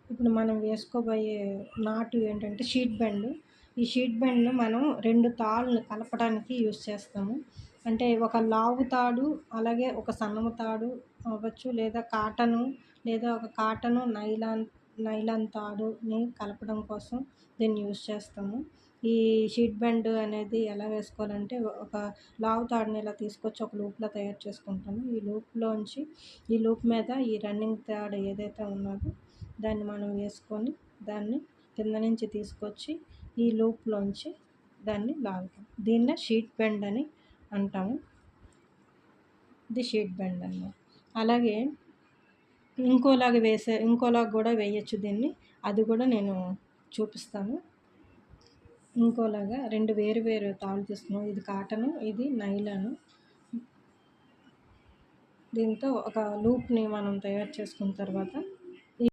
ఇప్పుడు మనం వేసుకోబోయే నాటు ఏంటంటే షీట్ బెండ్. ఈ షీట్ బెండ్‌ను మనం 2 తాళ్ళని కలపడానికి యూజ్ చేస్తాము. అంటే ఒక లావు తాడు, అలాగే ఒక సన్నము తాడు అవ్వచ్చు, లేదా కాటను, లేదా ఒక కాటను, నైలాన్ తాడుని కలపడం కోసం దీన్ని యూజ్ చేస్తాము. ఈ షీట్ బెండ్ అనేది ఎలా వేసుకోవాలంటే, ఒక లావు తాడుని ఇలా తీసుకొచ్చి ఒక లూప్‌లా తయారు చేసుకుంటాము. ఈ లూప్ మీద ఈ రన్నింగ్ తాడు ఏదైతే ఉన్నదో దాన్ని మనం వేసుకొని, దాన్ని కింద నుంచి తీసుకొచ్చి ఈ లూప్‌లోంచి దాన్ని లాగుతాం. దీన్నే షీట్ బెండ్ అని అంటాము. ఇది షీట్ బెండ్ అన్నమాట. అలాగే ఇంకోలాగా గూడా వేయొచ్చు దీన్ని. అది గూడా నేను చూపిస్తాను. ఇంకోలాగా 2 వేరు వేరు తాళ్ళు తీసుకున్నాం. ఇది కాటను, ఇది నైలాను. దీంతో ఒక లూప్‌ని మనం తయారు చేసుకున్న తర్వాత